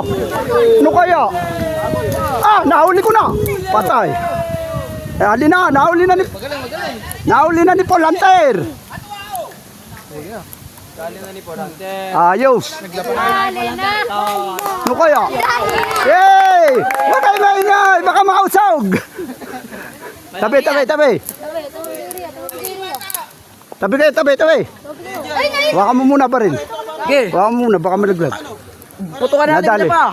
Ano kaya? Ah, nahuli ko na. Patay. Eh, alin na, nahuli na ni Paul Hunter. Ayos. Ano kaya? Yay! Huwag kayo maingay, baka makausog. Tabi. Tabi. Baka mo muna pa rin. Baka mo muna, baka malaglag. Putukan natin Nadali. pa.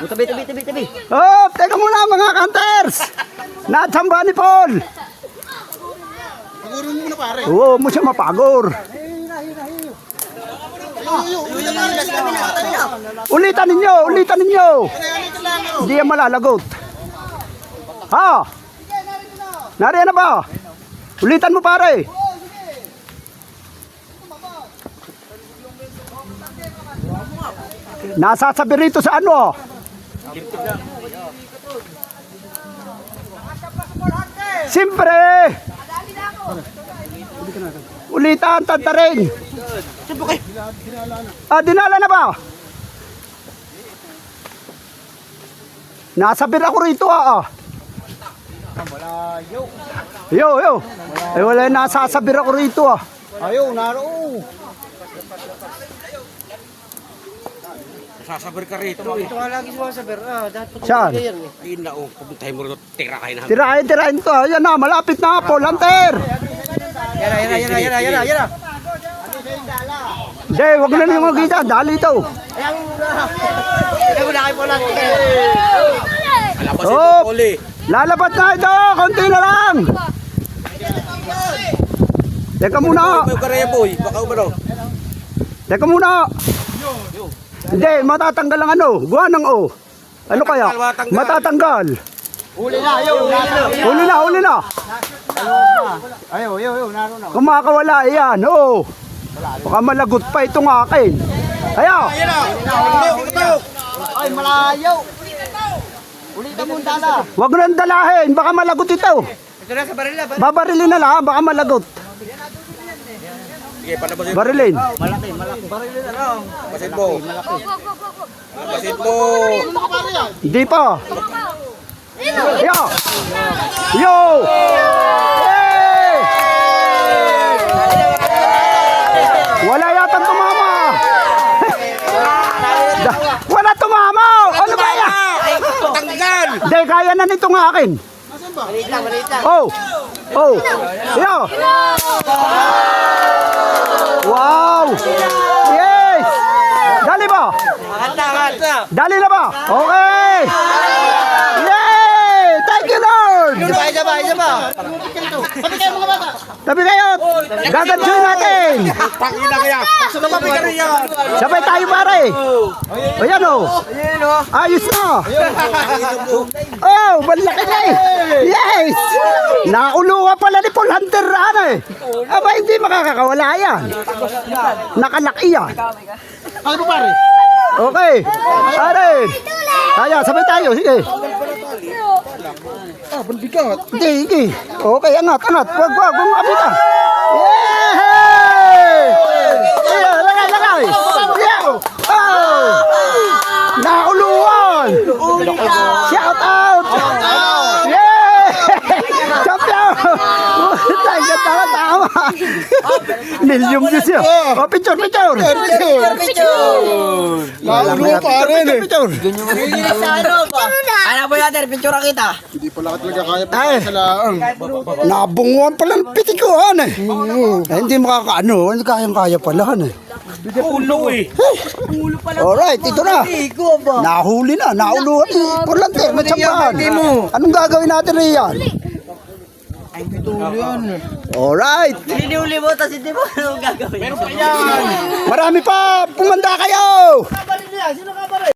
Tabi. Oh, teka muna mga hunters. Natsamba ni Paul. Pagurong muna pare. Oo, mo siya mapagor. Ulitan ninyo. Hindi yan malalagot. Ha? Nariyan na ba? Ulitan mo pare. Nasasabi rito sa ano? Siyempre. Ulitan, tantarin. Ah, dinala na ba? Nasabir ako rito Yo. Ay wala nasasabir ako rito Ayaw, naro. Sasabar ka rito. Ito nga lagi sumasabar. Dapat Saan? Ayun na, pupuntahin mo rito, tirahin na. Tirahin to. Ayan na, malapit na Paul Hunter. Yan na. Hindi, wag na yung magkita. Dali ito. Ikaw na kayo po lang. Alabasin Oh. mo, Poli. Lalabat na ito. Konti na lang. Teka muna. May karaya, boy. Baka umano. Teka muna. Hindi, matatanggal ang ano. Guha ng O. Ano kaya? Matatanggal. Huli na, ayaw, Huli na. Ayaw, naro na. Kung makakawala, yan. Oo. Baka malagot pa itong akin. Ayaw. Ay, malayaw. Ulitan mo ang dala. Wag mo nang dalahin. Baka malagot ito. Ito na sa baril na. Babarilin na lang. Baka malagot. Sige, panabasin mo. Barilin. Malaki. Barilin na lang. Basin mo. Basin mo. Hindi pa. Yo! Yo! Hey! Wala yatang tumama. Wala tumama. Ano ba yan? Tanggal! Hindi, kaya na nitong akin. Maliit lang. Oh! Yo! Wow! Yes! Dali ba? Angat na. Dali na ba? Okay! Yay! Thank you, Lord! Isa ba? Tabi kayo! Gagansuin natin! Pangina kaya! Sumabi ka rin yan! Sabay tayo pare! Ayan o! Ayos na! Oh! Malaki na eh! Yes! Nauluwa pala ni Paul Hunter Aba hindi makakawala yan! Nakalaki yan! Ano pare? Okay! Pare! Kaya, sabay tayo! Sige! Pandigat. Hindi. Okay, angat. Wag mo kapita. Yay! Lagay. Yeah. Oh! Nauluan! Shout out! Yay! Champion! Tama. Million views yun. Oh, picture. Nauluwa pare eh. Ano po natin? Picture kita. Hindi pala talaga kaya Ay. pa sa laang. Nabunguan pala ng pitikuhan eh. Hindi makakaano. Hindi kayang-kaya pala eh. Ulo eh! Alright, ito na. Nahuli na, nauluhan ni Paul Hunter, matsambahan. Anong gagawin natin riyan? Ay, pitulo yan. Alright, Huli mo, tapos hindi mo ano gagawin. marami pa, pumanda kayo! Sino ka ba rin?